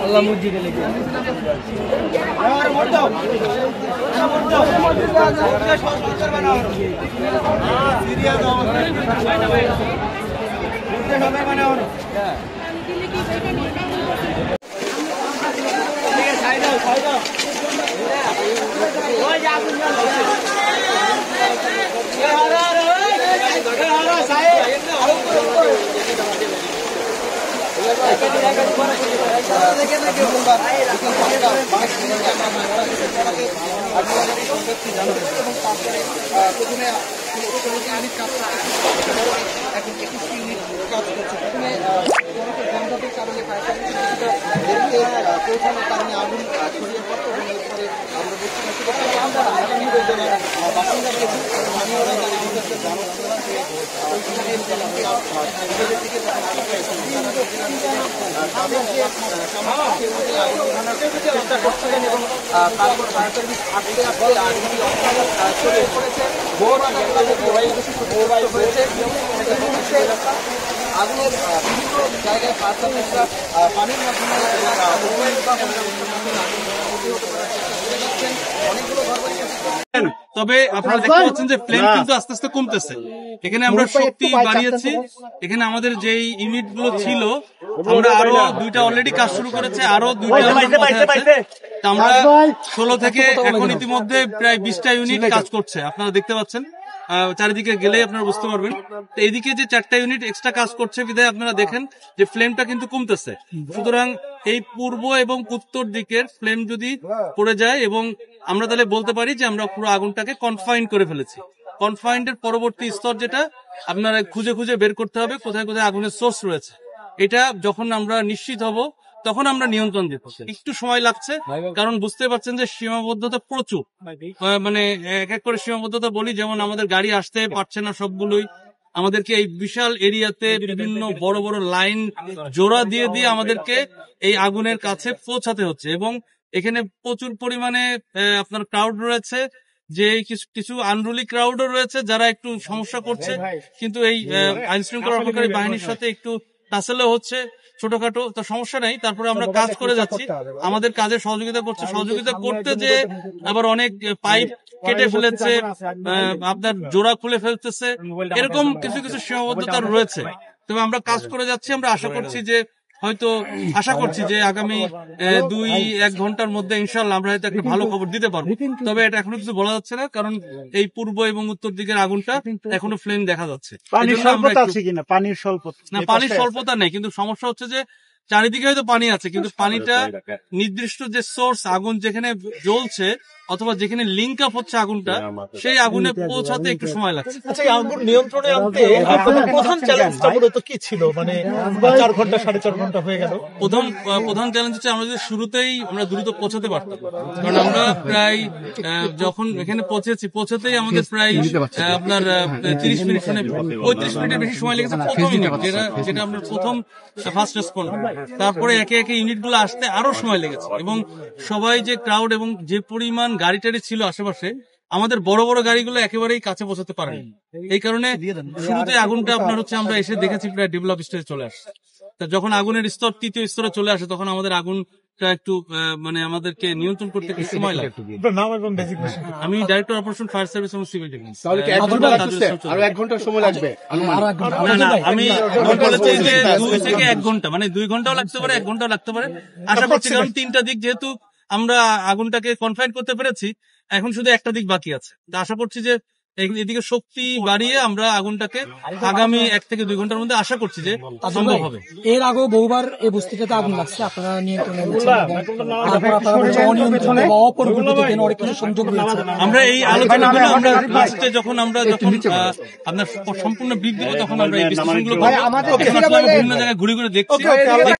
আল্লাহ মসজিদে লেগে আগুনের বিভিন্ন জায়গায় পানির মাধ্যমে তবে আপনারা দেখতে পাচ্ছেন যে ফ্লেম কিন্তু আস্তে আস্তে কমতেছে। এখানে আমরা শক্তি বাড়িয়েছি। এখানে আমাদের যেই ইউনিট গুলো ছিল আমরা আরো 2টা অলরেডি কাজ শুরু করেছে, আরো 2টা আমরা 16 থেকে এখন ইতিমধ্যে প্রায় 20টা ইউনিট কাজ করছে। আপনারা দেখতে পাচ্ছেন চারিদিকে গেলেই আপনারা বুঝতে পারবেন। তো এদিকে যে 4টা ইউনিট এক্সট্রা কাজ করছে বিধায় আপনারা দেখেন যে ফ্লেমটা কিন্তু কমতেছে। সুতরাং এই পূর্ব এবং উত্তর দিকের ফ্লেম যদি পড়ে যায় এবং আমরা তাহলে বলতে পারি যে আমরা পুরো আগুনটাকে কনফাইন করে ফেলেছি। কনফাইন্ডের পরবর্তী স্তর যেটা আপনারা খুঁজে খুঁজে বের করতে হবে কোথায় কোথায় আগুনের সোর্স রয়েছে। এটা যখন আমরা নিশ্চিত হব তখন আমরা নিয়ন্ত্রণ দিতে একটু সময় লাগছে, কারণ বুঝতে পারছেন যে সীমাবদ্ধতা প্রচুর। মানে এক এক করে সীমাবদ্ধতা বলি, যেমন আমাদের গাড়ি আসতে পারছে না সবগুলোই, আমাদেরকে এই বিশাল এরিয়াতে বিভিন্ন বড় বড় লাইন জোড়া দিয়ে দিয়ে আমাদেরকে এই আগুনের কাছে পৌঁছাতে হচ্ছে। এবং এখানে প্রচুর পরিমাণে আপনার ক্রাউড রয়েছে, যে কিছু আনরুলি ক্রাউডও রয়েছে যারা একটু সমস্যা করছে, কিন্তু এই আইন শৃঙ্খলা রক্ষাকারী বাহিনীর সাথে একটু টাসেলও হচ্ছে ছোটখাটো, তো সমস্যা নেই। তারপরে আমরা কাজ করে যাচ্ছি, আমাদের কাজে সহযোগিতা করতে যে আবার অনেক পাইপ কেটে ফেলেছে, আপনার জোড়া খুলে ফেলতেছে, এরকম কিছু কিছু সীমাবদ্ধতা রয়েছে। তবে আমরা কাজ করে যাচ্ছি। আমরা আশা করছি যে আগামী 2-1 ঘন্টার মধ্যে ইনশাআল্লাহ আমরা হয়তো একটা ভালো খবর দিতে পারবো। তবে এটা এখনো কিছু বলা যাচ্ছে না, কারণ এই পূর্ব এবং উত্তর দিকের আগুনটা এখনো ফ্লেম দেখা যাচ্ছে। পানির স্বল্পতা আছে কিনা? পানির স্বল্পতা নেই, কিন্তু সমস্যা হচ্ছে যে চারিদিকে হয়তো পানি আছে, কিন্তু পানিটা নির্দিষ্ট যে সোর্স আগুন যেখানে জ্বলছে অথবা যেখানে লিঙ্ক আপ হচ্ছে আগুনটা, সেই আগুনে পৌঁছাতে একটু সময় লাগছে। আচ্ছা, এই আগুন নিয়ন্ত্রণে আনতে আপনাদের প্রধান চ্যালেঞ্জটা মূলত কি ছিল? মানে 4 ঘন্টা 4.5 ঘন্টা হয়ে গেল। প্রধান চ্যালেঞ্জ হচ্ছে আমরা যদি শুরুতেই আমরা দ্রুত পৌঁছাতে পারতাম, কারণ আমরা প্রায় যখন এখানে পৌঁছাতেই আমাদের প্রায় আপনার 30 মিনিট, মানে 35 মিনিটের বেশি সময় লেগেছে প্রথম ইউনিট, যেটা আমরা প্রথম ফার্স্ট রেসপন্স। তারপরে একে একে ইউনিট গুলো আসতে আরো সময় লেগেছে, এবং সবাই যে ক্রাউড এবং যে পরিমাণ গাড়ি টাড়ি ছিল আশেপাশে, আমাদের বড় বড় গাড়িগুলো একেবারেই কাছে পৌঁছাতে পারেনি। এই কারণে শুরুতে আগুনটা আপনার হচ্ছে আমরা এসে দেখেছি প্রায় ডেভেলপ স্টেজে চলে আসছে। যখন আগুনের স্তর 3য় স্তরে চলে আসে তখন আমাদের আগুনটা একটু মানে আমাদেরকে নিয়ন্ত্রণ করতে একটু সময় লাগে। আমি ডাইরেক্টর অপারেশন ফায়ার সার্ভিস এবং সিভিল ডিফেন্স। আরো 1 ঘন্টা সময় লাগবে? আমি বলেছি যে 2 থেকে 1 ঘন্টা, মানে 2 ঘন্টাও লাগতে পারে, 1 ঘন্টাও লাগতে পারে। আশা করছি, কারণ 3টা দিক যেহেতু আমরা আগুনটাকে কনফাইন করতে পেরেছি, এখন শুধু একটা দিক বাকি আছে। আশা করছি যে এদিকে শক্তি বাড়িয়ে আমরা আগুনটাকে আগামী 1 থেকে 2 ঘন্টার মধ্যে আশা করছি যে সম্ভব হবে। এর আগেও বহুবার এই বস্তিটাতে আগুন লাগছে, আপনারা নিয়ন্ত্রণে আমরা এই আলোচনাগুলো আমরা লাস্টে যখন আপনার সম্পূর্ণ বৃদ্ধি তখন আমরা এই বিশ্লেষণগুলো বিভিন্ন জায়গায় ঘুরে ঘুরে দেখছি।